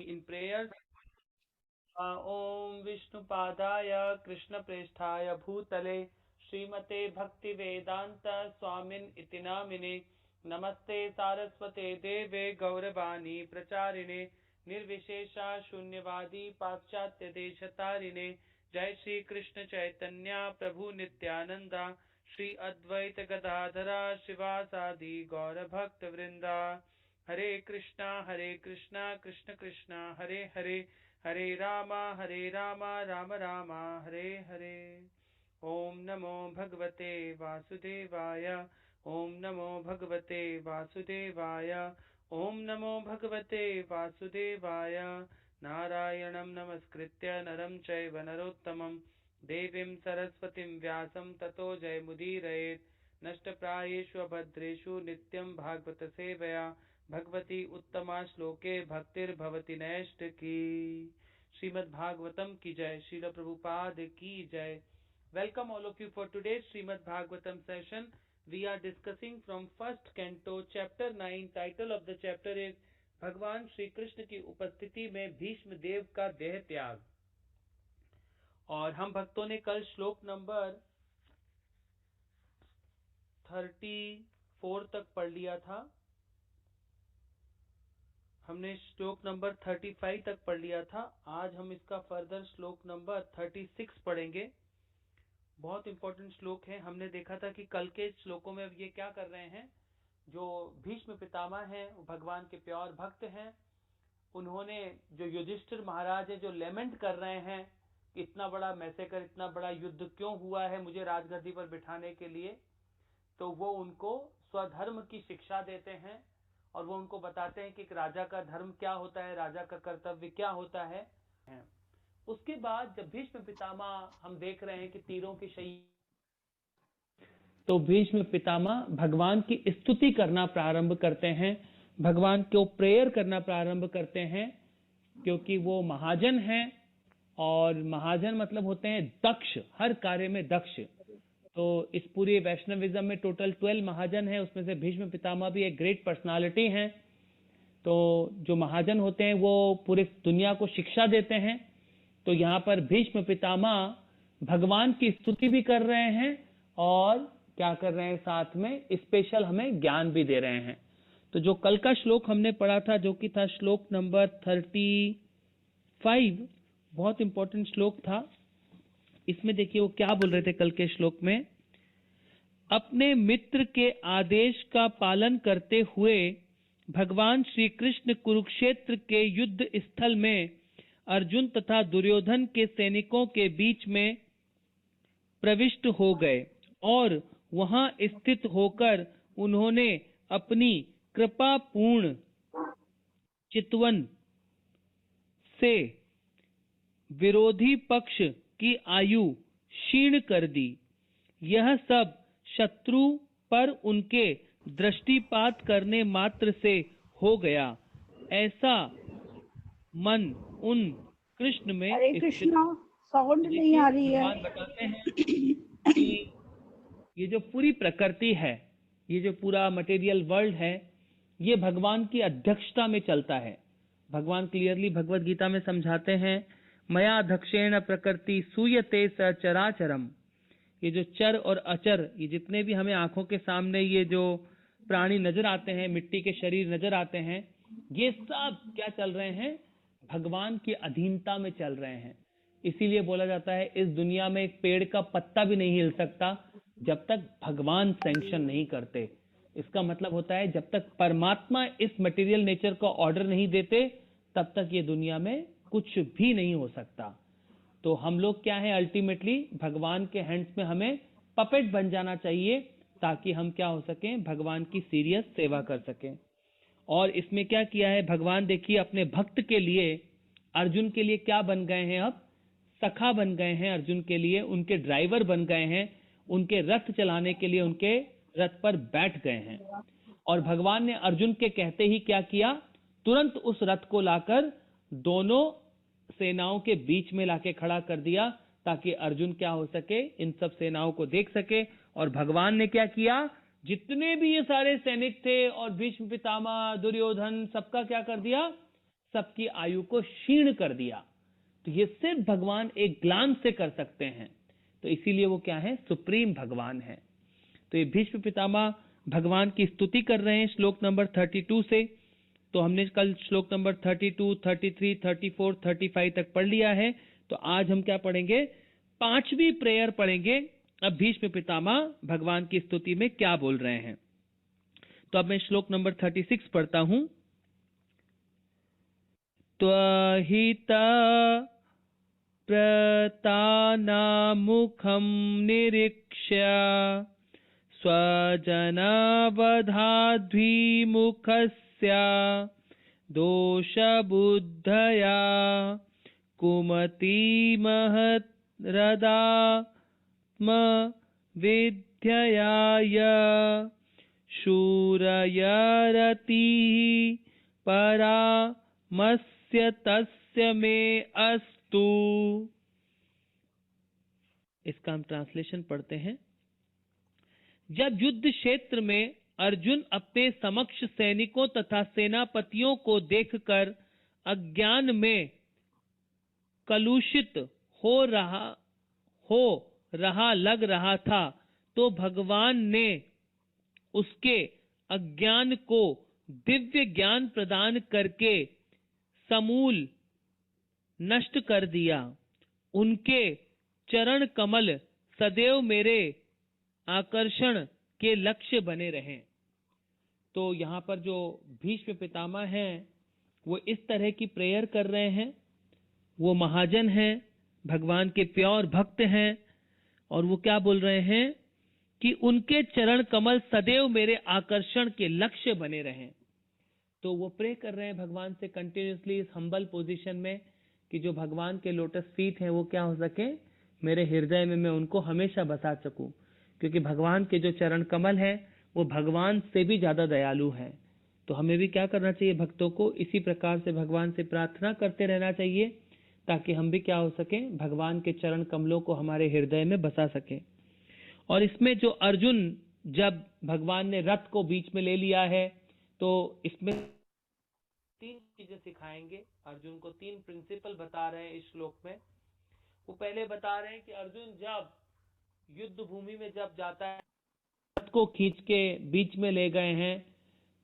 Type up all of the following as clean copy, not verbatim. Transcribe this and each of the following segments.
in prayers. Om Vishnupadaya Krishnapreshthaya Bhutale Srimate Bhaktivedanta Swamin iti namine Namaste Saraswate Deve Gauravani Pracharine Nirvishesha Shunyavadi Paschatya Deshatarine Jai Shri Krishna Chaitanya Prabhu Nityananda Shri Advaita Gadadhara Shivasadi Gaura Bhakta Vrinda Hare Krishna Krishna Krishna Hare Hare Hare Rama Rama Rama Hare Hare. Om Namo Bhagavate Vasudevaya. Om Namo Bhagavate Vasudevaya. Om Namo Bhagavate Vasudevaya. Narayanam Namaskritya Naram Chaiva Narottamam Devim Saraswatim Vyasam Tato Jayamudiraet Nashtaprayeshu Abhadreshu Nityam Bhagavata Sevaya Bhagwati उत्तमा श्लोके भक्तिर भवति नैष्ट की. श्रीमद् भागवतम की जय. श्रील प्रभुपाद की जय. Welcome all of you for today's Srimad Bhagavatam session. We are discussing from first canto chapter 9. Title of the chapter is भगवान श्री कृष्ण की उपस्थिति में भीष्म देव का देह त्याग. और हम भक्तों ने कल श्लोक नंबर 34 तक पढ़ लिया था. हमने श्लोक नंबर 35 तक पढ़ लिया था. आज हम इसका फर्दर श्लोक नंबर 36 पढ़ेंगे. बहुत इंपॉर्टेंट श्लोक है. हमने देखा था कि कल के श्लोकों में ये क्या कर रहे हैं. जो भीष्म पितामह हैं, भगवान के प्योर भक्त हैं. उन्होंने जो युधिष्ठिर महाराज है, जो लेमेंट कर रहे हैं कि इतना बड़ा मैसेकर, इतना बड़ा युद्ध क्यों हुआ है मुझे राजगद्दी पर बिठाने के लिए. तो वो उनको स्वधर्म की शिक्षा देते हैं और वो उनको बताते हैं कि एक राजा का धर्म क्या होता है, राजा का कर्तव्य क्या होता है. उसके बाद जब भीष्म पितामह हम देख रहे हैं कि तीरों की शैया, तो भीष्म पितामह भगवान की स्तुति करना प्रारंभ करते हैं, भगवान को प्रेयर करना प्रारंभ करते हैं, क्योंकि वो महाजन हैं. और महाजन मतलब होते हैं दक्ष, हर कार्य में दक्ष. तो इस पूरे वैष्णविज्म में टोटल 12 महाजन हैं. उसमें से भीष्म पितामह भी एक ग्रेट पर्सनालिटी हैं. तो जो महाजन होते हैं वो पूरे दुनिया को शिक्षा देते हैं. तो यहाँ पर भीष्म पितामह भगवान की स्तुति भी कर रहे हैं और क्या कर रहे हैं, साथ में स्पेशल हमें ज्ञान भी दे रहे हैं. तो जो कल का श्लोक हमने पढ़ा था, जो कि था श्लोक नंबर 35, बहुत इंपॉर्टेंट श्लोक था. इसमें देखिए वो क्या बोल रहे थे कल के श्लोक में. अपने मित्र के आदेश का पालन करते हुए भगवान श्री कृष्ण कुरुक्षेत्र के युद्ध स्थल में अर्जुन तथा दुर्योधन के सैनिकों के बीच में प्रविष्ट हो गए और वहां स्थित होकर उन्होंने अपनी कृपापूर्ण चितवन से विरोधी पक्ष की आयु क्षीण कर दी. यह सब शत्रु पर उनके दृष्टिपात करने मात्र से हो गया. ऐसा मन उन कृष्ण में. हरे कृष्णा. साउंड नहीं आ रही है. भगवान बताते हैं कि ये जो पूरी प्रकृति है, ये जो पूरा मटेरियल वर्ल्ड है, ये भगवान की अध्यक्षता में चलता है. भगवान क्लियरली भगवत गीता में समझाते हैं, मया दक्षेण प्रकृति सूयते सचराचरम. ये जो चर और अचर, ये जितने भी हमें आंखों के सामने ये जो प्राणी नजर आते हैं, मिट्टी के शरीर नजर आते हैं, ये सब क्या चल रहे हैं, भगवान की अधीनता में चल रहे हैं. इसीलिए बोला जाता है इस दुनिया में एक पेड़ का पत्ता भी नहीं हिल सकता जब तक भगवान सैंक्शन नहीं करते. इसका मतलब होता है जब तक परमात्मा इस मटेरियल नेचर का ऑर्डर नहीं देते तब तक ये दुनिया में कुछ भी नहीं हो सकता. तो हम लोग क्या है, अल्टीमेटली भगवान के हैंड्स में हमें पपेट बन जाना चाहिए ताकि हम क्या हो सकें, भगवान की सीरियस सेवा कर सकें. और इसमें क्या किया है भगवान, देखिए अपने भक्त के लिए, अर्जुन के लिए क्या बन गए हैं, अब सखा बन गए हैं अर्जुन के लिए, उनके ड्राइवर बन गए हैं, उनके रथ चलाने के लिए उनके रथ पर बैठ गए हैं. और भगवान ने अर्जुन के कहते ही क्या किया, तुरंत उस रथ को लाकर दोनों सेनाओं के बीच में लाके खड़ा कर दिया ताकि अर्जुन क्या हो सके, इन सब सेनाओं को देख सके. और भगवान ने क्या किया, जितने भी ये सारे सैनिक थे और भीष्म पितामह, दुर्योधन, सबका क्या कर दिया, सबकी आयु को क्षीण कर दिया। तो ये सिर्फ भगवान एक ग्लांस से कर सकते हैं, तो इसीलिए वो क्या है, सुप्रीम भगवान है। तो ये भीष्म पितामह भगवान की स्तुति कर रहे हैं श्लोक नंबर 32 से। तो हमने कल श्लोक नंबर 32, 33, 34, 35 तक पढ़ लिया है। तो आज हम क्या पढ़ेंगे, पांचवी प्रेयर पढ़ेंगे। अब भीष्म पितामह भगवान की स्तुति में क्या बोल रहे हैं। तो अब मैं श्लोक नंबर 36 पढ़ता हूं। त्वहिता प्रतानामुखं निरीक्ष्य स्वजनावधाद्विमुखस्य दोषबुद्धया कुमतिमहद्रदात्म विद्ययाय शूरयरतिः परामस्य तस्य मे अस्तु। इसका हम ट्रांसलेशन पढ़ते हैं। जब युद्ध क्षेत्र में अर्जुन अपने समक्ष सैनिकों तथा सेनापतियों को देखकर अज्ञान में कलुषित हो रहा लग रहा था, तो भगवान ने उसके अज्ञान को दिव्य ज्ञान प्रदान करके समूल नष्ट कर दिया। उनके चरण कमल सदैव मेरे आकर्षण के लक्ष्य बने रहें। तो यहाँ पर जो भीष्म पितामह हैं वो इस तरह की प्रेयर कर रहे हैं। वो महाजन हैं, भगवान के प्योर भक्त हैं, और वो क्या बोल रहे हैं कि उनके चरण कमल सदैव मेरे आकर्षण के लक्ष्य बने रहें। तो वो प्रे कर रहे हैं भगवान से कंटिन्यूसली इस हम्बल पोजीशन में कि जो भगवान के लोटस फीट हैं वो क्या हो सके, मेरे हृदय में मैं उनको हमेशा बसा सकूं, क्योंकि भगवान के जो चरण कमल हैं वो भगवान से भी ज्यादा दयालु हैं। तो हमें भी क्या करना चाहिए, भक्तों को इसी प्रकार से भगवान से प्रार्थना करते रहना चाहिए, ताकि हम भी क्या हो सके, भगवान के चरण कमलों को हमारे हृदय में बसा सके। और इसमें जो अर्जुन, जब भगवान ने रथ को बीच में ले लिया है, तो इसमें तीन चीजें सिखाएंगे। अर्जुन को तीन प्रिंसिपल बता रहे हैं इस श्लोक में। वो पहले बता रहे हैं कि अर्जुन जब युद्ध भूमि में जब जाता है, रथ को खींच के बीच में ले गए हैं,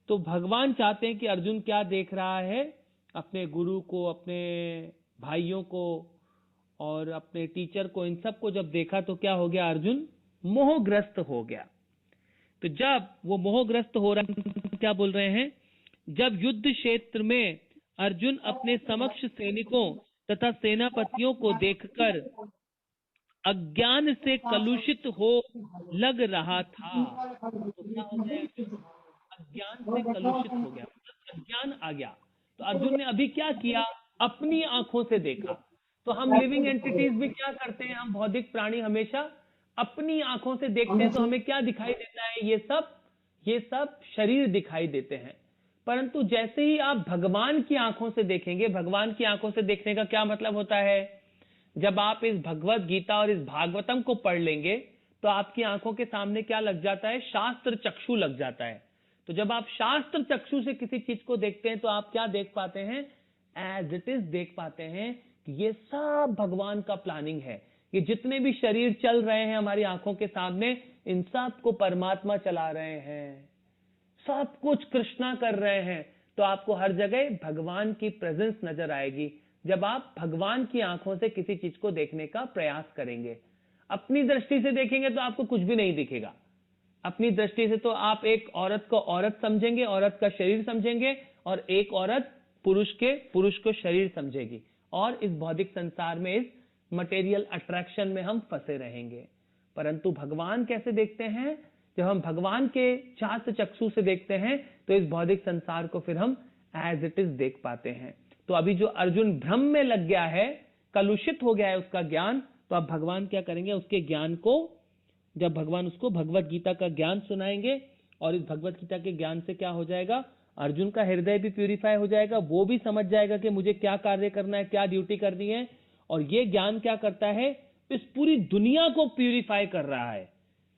तो भगवान चाहते हैं कि अर्जुन क्या देख रहा है, अपने गुरु को, अपने भाइयों को और अपने टीचर को, इन सबको जब देखा तो क्या हो गया, अर्जुन मोहग्रस्त हो गया। तो जब वो मोहग्रस्त हो रहा है, क्या बोल रहे हैं, जब युद्ध क्षेत्र में अर्जुन अपने समक्ष सैनिकों तथा सेनापतियों को देखकर अज्ञान से कलुषित हो लग रहा था, तो क्या हो गया, अज्ञान से कलुषित हो गया, अज्ञान आ गया। तो अर्जुन ने अभी क्या किया, अपनी आंखों से देखा। तो हम लिविंग एंटिटीज भी क्या करते हैं, हम भौतिक प्राणी हमेशा अपनी आंखों से देखते हैं। तो हमें क्या दिखाई देता है, ये सब शरीर दिखाई देते हैं। परंतु जैसे ही आप भगवान की आंखों से देखेंगे, भगवान की आंखों से देखने का क्या मतलब होता है, जब आप इस भगवत गीता और इस भागवतम को पढ़ लेंगे तो आपकी आंखों के सामने क्या लग जाता है, शास्त्र चक्षु लग जाता है। तो जब आप शास्त्र चक्षु से किसी चीज को देखते हैं तो आप क्या देख पाते हैं, एज इट इज देख पाते हैं कि ये सब भगवान का प्लानिंग है। ये जितने भी शरीर चल रहे हैं हमारी आंखों के सामने, इन सब को परमात्मा चला रहे हैं, सब कुछ कृष्णा कर रहे हैं। तो आपको हर जगह भगवान की प्रेजेंस नजर आएगी जब आप भगवान की आंखों से किसी चीज को देखने का प्रयास करेंगे। अपनी दृष्टि से देखेंगे तो आपको कुछ भी नहीं दिखेगा। अपनी दृष्टि से तो आप एक औरत को औरत समझेंगे, औरत का शरीर समझेंगे, और एक औरत पुरुष को शरीर समझेगी, और इस भौतिक संसार में, इस मटेरियल अट्रैक्शन में हम फंसे रहेंगे। परंतु भगवान कैसे देखते हैं, जब हम भगवान के शास्त्र चक्षु से देखते हैं तो इस भौतिक संसार को फिर हम एज इट इज देख पाते हैं। तो अभी जो अर्जुन भ्रम में लग गया है, कलुषित हो गया है उसका ज्ञान, तो अब भगवान क्या करेंगे, उसके ज्ञान को, जब भगवान उसको भगवत गीता का ज्ञान सुनाएंगे, और इस भगवत गीता के ज्ञान से क्या हो जाएगा, अर्जुन का हृदय भी प्यूरिफाई हो जाएगा। वो भी समझ जाएगा कि मुझे क्या कार्य करना है, क्या ड्यूटी करनी है। और ये ज्ञान क्या करता है, इस पूरी दुनिया को प्यूरिफाई कर रहा है।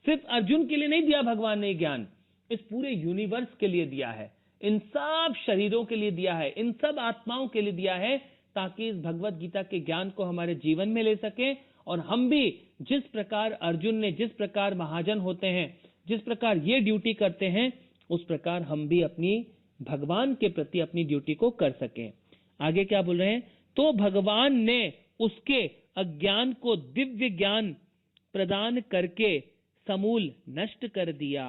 सिर्फ अर्जुन के लिए नहीं दिया भगवान ने ज्ञान, इस पूरे यूनिवर्स के लिए दिया है। इन सब शरीरों के लिए दिया है, इन सब आत्माओं के लिए दिया है, ताकि इस भगवत गीता के ज्ञान को हमारे जीवन में ले सके। और हम भी जिस प्रकार अर्जुन ने, जिस प्रकार महाजन होते हैं, जिस प्रकार ये ड्यूटी करते हैं, उस प्रकार हम भी अपनी भगवान के प्रति अपनी ड्यूटी को कर सकें। आगे क्या बोल रहे हैं? तो भगवान ने उसके अज्ञान को दिव्य ज्ञान प्रदान करके समूल नष्ट कर दिया।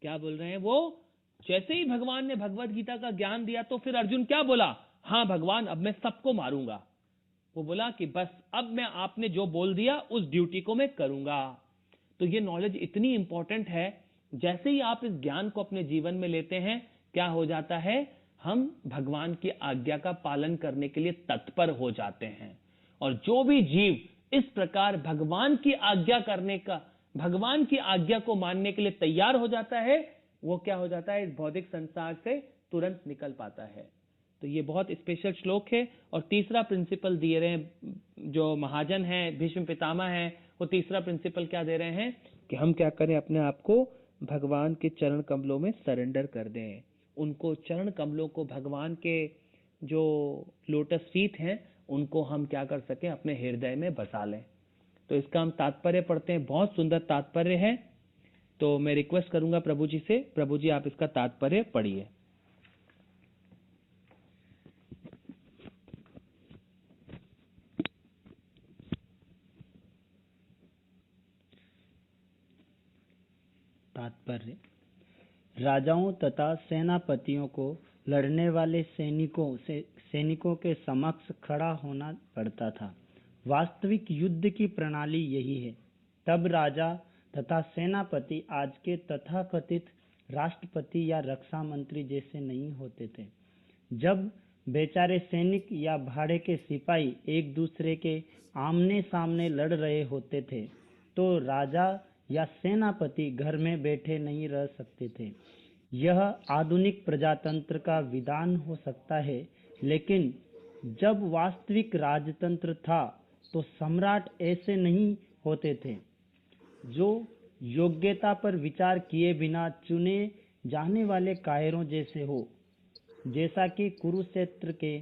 क्या बोल रहे हैं वो? जैसे ही भगवान ने भगवत गीता का ज्ञान दिया तो फिर अर्जुन क्या बोला? हाँ भगवान, अब मैं सबको मारूंगा। वो बोला कि बस अब मैं आपने जो बोल दिया उस ड्यूटी को मैं करूंगा। तो ये नॉलेज इतनी इंपॉर्टेंट है। जैसे ही आप इस ज्ञान को अपने जीवन में लेते हैं, क्या हो जाता है? हम भगवान की आज्ञा का पालन करने के लिए तत्पर हो जाते हैं। और जो भी जीव इस प्रकार भगवान की आज्ञा करने का, भगवान की आज्ञा को मानने के लिए तैयार हो जाता है, वो क्या हो जाता है? इस भौतिक संसार से तुरंत निकल पाता है। तो ये बहुत स्पेशल श्लोक है। और तीसरा प्रिंसिपल दिए रहे हैं, जो महाजन है, भीष्म पितामह है, वो तीसरा प्रिंसिपल क्या दे रहे हैं? कि हम क्या करें? अपने आप को भगवान के चरण कमलों में सरेंडर कर दें। उनको चरण कमलों को, भगवान के जो लोटस फीट हैं, उनको हम क्या कर सकें? अपने हृदय में बसा लें। तो इसका हम तात्पर्य पढ़ते हैं। बहुत सुंदर तात्पर्य है। तो मैं रिक्वेस्ट करूंगा प्रभु जी से, प्रभु जी आप इसका तात्पर्य पढ़िए। तात्पर्य: राजाओं तथा सेनापतियों को लड़ने वाले सैनिकों के समक्ष खड़ा होना पड़ता था। वास्तविक युद्ध की प्रणाली यही है। तब राजा तथा सेनापति आज के तथाकथित राष्ट्रपति या रक्षा मंत्री जैसे नहीं होते थे। जब बेचारे सैनिक या भाड़े के सिपाही एक दूसरे के आमने सामने लड़ रहे होते थे, तो राजा या सेनापति घर में बैठे नहीं रह सकते थे। यह आधुनिक प्रजातंत्र का विधान हो सकता है, लेकिन जब वास्तविक राजतंत्र था तो सम्राट ऐसे नहीं होते थे, जो योग्यता पर विचार किए बिना चुने जाने वाले कायरों जैसे हो, जैसा कि कुरुक्षेत्र के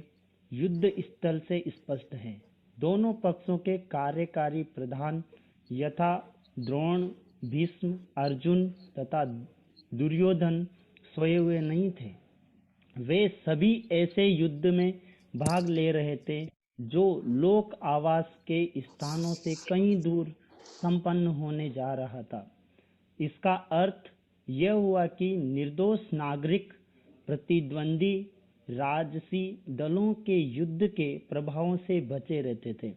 युद्ध स्थल से स्पष्ट है। दोनों पक्षों के कार्यकारी प्रधान यथा द्रोण, भीष्म, अर्जुन तथा दुर्योधन सोए हुए नहीं थे। वे सभी ऐसे युद्ध में भाग ले रहे थे जो लोक आवास के स्थानों से कहीं दूर संपन्न होने जा रहा था। इसका अर्थ यह हुआ कि निर्दोष नागरिक प्रतिद्वंदी राजसी दलों के युद्ध के प्रभावों से बचे रहते थे।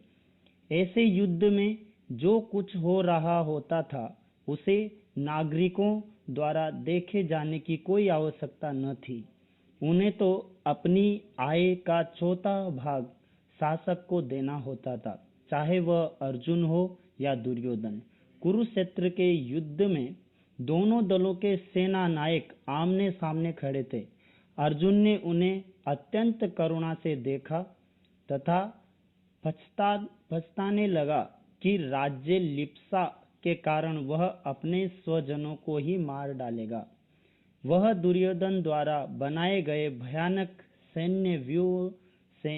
ऐसे युद्ध में जो कुछ हो रहा होता था, उसे नागरिकों द्वारा देखे जाने की कोई आवश्यकता न थी। उन्हें तो अपनी आय का चौथा भाग शासक को देना होता था, चाहे वह अर्जुन हो या दुर्योधन। कुरुक्षेत्र के युद्ध में दोनों दलों के सेना नायक आमने सामने खड़े थे। अर्जुन ने उन्हें अत्यंत करुणा से देखा तथा पछताने लगा कि राज्य लिप्सा के कारण वह अपने स्वजनों को ही मार डालेगा। वह दुर्योधन द्वारा बनाए गए भयानक सैन्य व्यूह से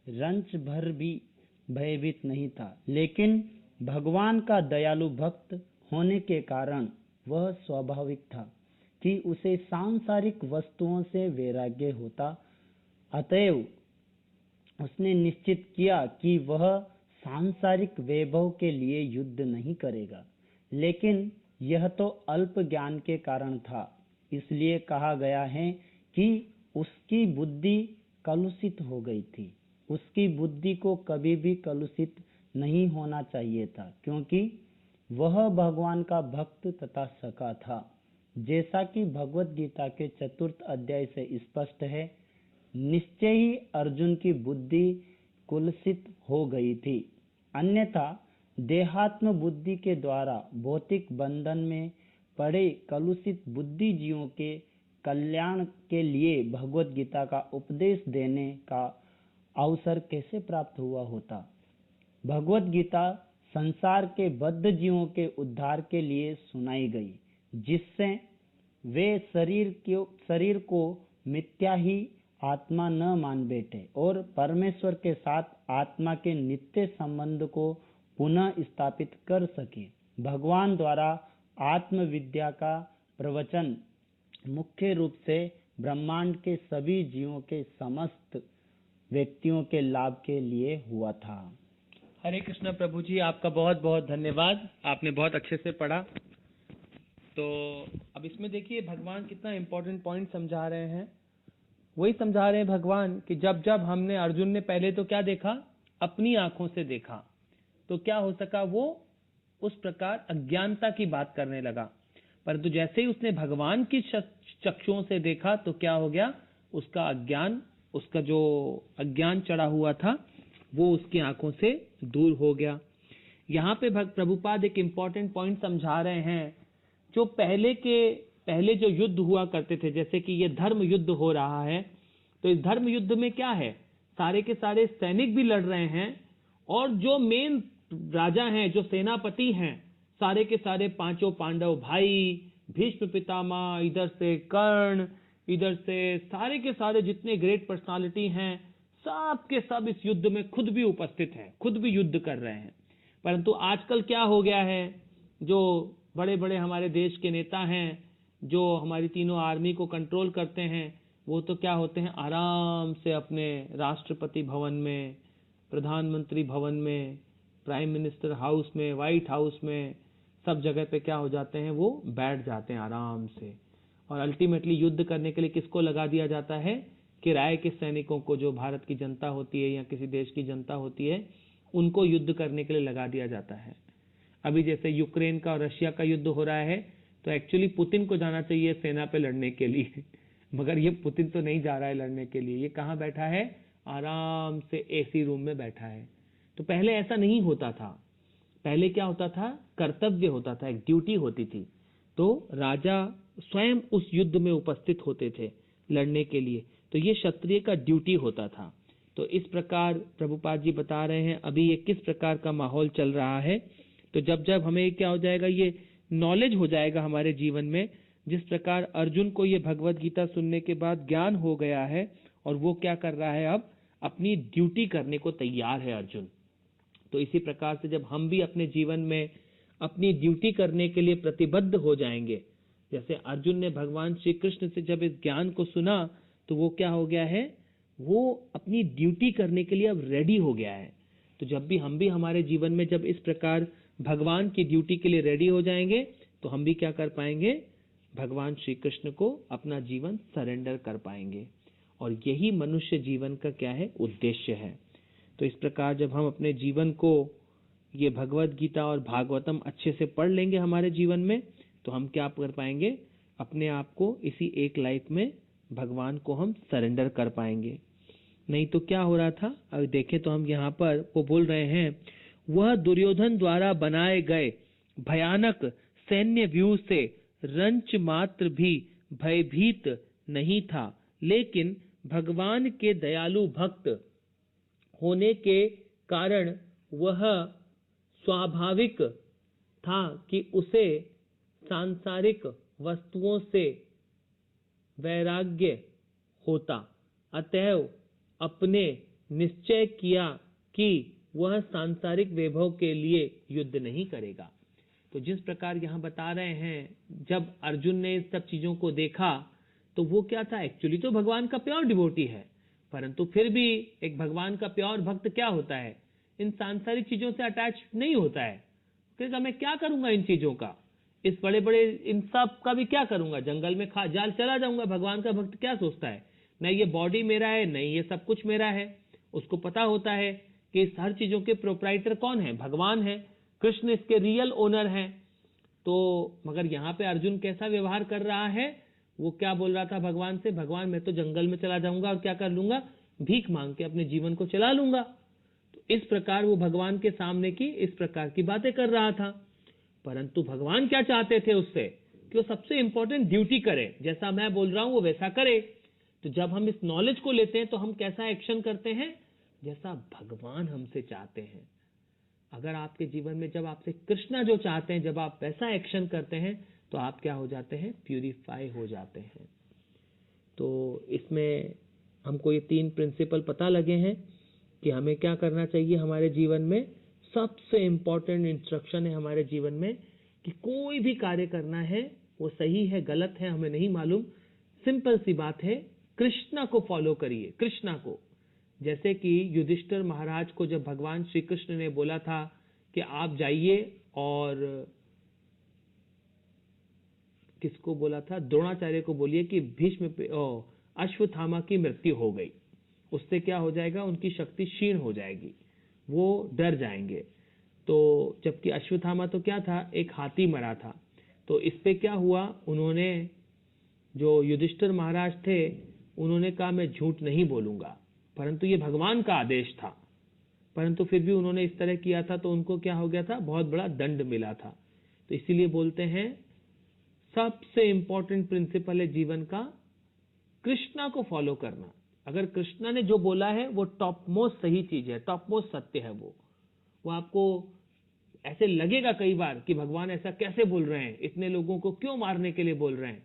रंच भर भी भयभीत नहीं था, लेकिन भगवान का दयालु भक्त होने के कारण वह स्वाभाविक था कि उसे सांसारिक वस्तुओं से वैराग्य होता। अतएव उसने निश्चित किया कि वह सांसारिक वैभव के लिए युद्ध नहीं करेगा। लेकिन यह तो अल्प ज्ञान के कारण था। इसलिए कहा गया है कि उसकी बुद्धि कलुषित हो गई थी। उसकी बुद्धि को कभी भी कलुषित नहीं होना चाहिए था, क्योंकि वह भगवान का भक्त तथा सखा था। जैसा कि भगवत गीता के 4th अध्याय से स्पष्ट है, निश्चय ही अर्जुन की बुद्धि कुलसित हो गई थी। अन्यथा देहात्म बुद्धि के द्वारा भौतिक बंधन में पड़े कलुषित बुद्धिजीवों के कल्याण के लिए भगवत गीता का उपदेश देने का अवसर कैसे प्राप्त हुआ होता। भगवत गीता संसार के बद्ध जीवों के उद्धार के लिए सुनाई गई, जिससे वे शरीर को मिथ्या ही आत्मा न मान बैठे और परमेश्वर के साथ आत्मा के नित्य संबंध को पुनः स्थापित कर सके। भगवान द्वारा आत्मविद्या का प्रवचन मुख्य रूप से ब्रह्मांड के सभी जीवों के समस्त व्यक्तियों के लाभ के लिए हुआ था। हरे कृष्णा प्रभु जी, आपका बहुत बहुत धन्यवाद, आपने बहुत अच्छे से पढ़ा। तो अब इसमें देखिए भगवान कितना इम्पोर्टेंट पॉइंट समझा रहे हैं। वही समझा रहे हैं भगवान कि जब जब हमने, अर्जुन ने पहले तो क्या देखा, अपनी आंखों से देखा, तो क्या हो सका, वो उस प्रकार अज्ञानता की बात करने लगा। परंतु जैसे ही उसने भगवान की चक्षुओं से देखा तो क्या हो गया, उसका अज्ञान, उसका जो अज्ञान चढ़ा हुआ था वो उसकी आंखों से दूर हो गया। यहाँ पे प्रभुपाद एक इम्पॉर्टेंट पॉइंट समझा रहे हैं। जो पहले जो युद्ध हुआ करते थे, जैसे कि ये धर्म युद्ध हो रहा है, तो इस धर्म युद्ध में क्या है, सारे के सारे सैनिक भी लड़ रहे हैं और जो मेन राजा हैं, जो सेनापति हैं, सारे के सारे पांचों पांडव भाई, भीष्म पितामह, इधर से कर्ण, इधर से सारे के सारे जितने ग्रेट पर्सनालिटी हैं, सब के सब इस युद्ध में खुद भी उपस्थित हैं, खुद भी युद्ध कर रहे हैं। परंतु आजकल क्या हो गया है, जो बड़े बड़े हमारे देश के नेता हैं, जो हमारी तीनों आर्मी को कंट्रोल करते हैं, वो तो क्या होते हैं, आराम से अपने राष्ट्रपति भवन में, प्रधानमंत्री भवन में, प्राइम मिनिस्टर हाउस में, व्हाइट हाउस में, सब जगह पे क्या हो जाते हैं, वो बैठ जाते हैं आराम से। और अल्टीमेटली युद्ध करने के लिए किसको लगा दिया जाता है, किराए के सैनिकों को, जो भारत की जनता होती है या किसी देश की जनता होती है, उनको युद्ध करने के लिए लगा दिया जाता है। अभी जैसे यूक्रेन का और रशिया का युद्ध हो रहा है, तो एक्चुअली पुतिन को जाना चाहिए सेना पे लड़ने के लिए, मगर ये पुतिन तो नहीं जा रहा है लड़ने के लिए। ये कहाँ बैठा है, आराम से एसी रूम में बैठा है। तो पहले ऐसा नहीं होता था। पहले क्या होता था, कर्तव्य होता था, एक ड्यूटी होती थी, तो राजा स्वयं उस युद्ध में उपस्थित होते थे लड़ने के लिए। तो ये क्षत्रिय का ड्यूटी होता था। तो इस प्रकार प्रभुपाद जी बता रहे हैं अभी ये किस प्रकार का माहौल चल रहा है। तो जब जब हमें क्या हो जाएगा, ये नॉलेज हो जाएगा हमारे जीवन में, जिस प्रकार अर्जुन को ये भगवत गीता सुनने के बाद ज्ञान हो गया है और वो क्या कर रहा है, अब अपनी ड्यूटी करने को तैयार है अर्जुन। तो इसी प्रकार से जब हम भी अपने जीवन में अपनी ड्यूटी करने के लिए प्रतिबद्ध हो जाएंगे, जैसे अर्जुन ने भगवान श्री कृष्ण से जब इस ज्ञान को सुना, तो वो क्या हो गया है, वो अपनी ड्यूटी करने के लिए अब रेडी हो गया है। तो जब भी हम भी हमारे जीवन में जब इस प्रकार भगवान की ड्यूटी के लिए रेडी हो जाएंगे, तो हम भी क्या कर पाएंगे, भगवान श्री कृष्ण को अपना जीवन सरेंडर कर पाएंगे। और यही मनुष्य जीवन का क्या है, उद्देश्य है। तो इस प्रकार जब हम अपने जीवन को ये भगवत गीता और भागवतम अच्छे से पढ़ लेंगे हमारे जीवन में, तो हम क्या कर पाएंगे, अपने आप को इसी एक लाइफ में भगवान को हम सरेंडर कर पाएंगे। नहीं तो क्या हो रहा था, अब देखें तो हम यहाँ पर वो बोल रहे हैं, वह दुर्योधन द्वारा बनाए गए भयानक सैन्य व्यूह से रंच मात्र भी भयभीत नहीं था, लेकिन भगवान के दयालु भक्त होने के कारण वह स्वाभाविक था कि उसे सांसारिक वस्तुओं से वैराग्य होता। अतएव अपने निश्चय किया कि वह सांसारिक वैभव के लिए युद्ध नहीं करेगा। तो जिस प्रकार यहाँ बता रहे हैं, जब अर्जुन ने इस सब चीजों को देखा, तो वो क्या था, एक्चुअली तो भगवान का प्योर डिवोटी है, परंतु फिर भी एक भगवान का प्योर भक्त क्या होता है, इन सांसारिक चीजों से अटैच नहीं होता है। क्योंकि मैं क्या करूंगा इन चीजों का, इस बड़े बड़े इन सब का भी क्या करूंगा, जंगल में जाल चला जाऊंगा। भगवान का भक्त क्या सोचता है, नहीं ये बॉडी मेरा है, नहीं ये सब कुछ मेरा है। उसको पता होता है कि इस हर चीजों के प्रोप्राइटर कौन है, भगवान है, कृष्ण इसके रियल ओनर हैं। तो मगर यहाँ पे अर्जुन कैसा व्यवहार कर रहा है, वो क्या बोल रहा था भगवान से, भगवान मैं तो जंगल में चला जाऊंगा और क्या कर लूंगा, भीख मांग के अपने जीवन को चला लूंगा। तो इस प्रकार वो भगवान के सामने की इस प्रकार की बातें कर रहा था। परंतु भगवान क्या चाहते थे उससे, कि वो सबसे इंपॉर्टेंट ड्यूटी करे, जैसा मैं बोल रहा हूं वो वैसा करे। तो जब हम इस नॉलेज को लेते हैं तो हम कैसा एक्शन करते हैं, जैसा भगवान हमसे चाहते हैं। अगर आपके जीवन में जब आपसे कृष्णा जो चाहते हैं, जब आप वैसा एक्शन करते हैं, तो आप क्या हो जाते हैं, प्यूरिफाई हो जाते हैं। तो इसमें हमको ये 3 प्रिंसिपल पता लगे हैं कि हमें क्या करना चाहिए हमारे जीवन में। सबसे इंपॉर्टेंट इंस्ट्रक्शन है हमारे जीवन में कि कोई भी कार्य करना है, वो सही है गलत है हमें नहीं मालूम, सिंपल सी बात है, कृष्णा को फॉलो करिए, कृष्णा को। जैसे कि युधिष्ठिर महाराज को जब भगवान श्री कृष्ण ने बोला था कि आप जाइए, और किसको बोला था, द्रोणाचार्य को बोलिए कि भीष्म अश्वत्थामा की मृत्यु हो गई, उससे क्या हो जाएगा, उनकी शक्ति क्षीण हो जाएगी, वो डर जाएंगे। तो जबकि अश्वत्थामा तो क्या था, एक हाथी मरा था। तो इस पे क्या हुआ, उन्होंने, जो युधिष्ठिर महाराज थे, उन्होंने कहा मैं झूठ नहीं बोलूंगा, परंतु ये भगवान का आदेश था, परंतु फिर भी उन्होंने इस तरह किया था, तो उनको क्या हो गया था, बहुत बड़ा दंड मिला था। तो इसीलिए बोलते हैं सबसे इंपॉर्टेंट प्रिंसिपल है जीवन का कृष्णा को फॉलो करना। अगर कृष्णा ने जो बोला है वो टॉप मोस्ट सही चीज है, टॉप मोस्ट सत्य है, वो आपको ऐसे लगेगा कई बार कि भगवान ऐसा कैसे बोल रहे हैं, इतने लोगों को क्यों मारने के लिए बोल रहे हैं,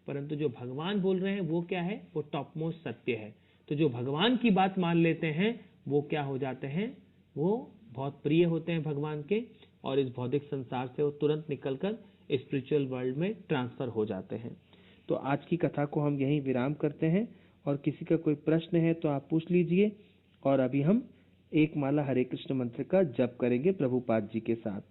परंतु जो भगवान बोल रहे हैं वो क्या है, वो टॉप मोस्ट सत्य है। तो जो भगवान की बात मान लेते हैं वो क्या हो जाते हैं, वो बहुत प्रिय होते हैं भगवान के, और इस भौतिक संसार से वो तुरंत निकलकर स्पिरिचुअल वर्ल्ड में ट्रांसफर हो जाते हैं। तो आज की कथा को हम यहीं विराम करते हैं, और किसी का कोई प्रश्न है तो आप पूछ लीजिए। और अभी हम एक माला हरे कृष्ण मंत्र का जप करेंगे प्रभुपाद जी के साथ।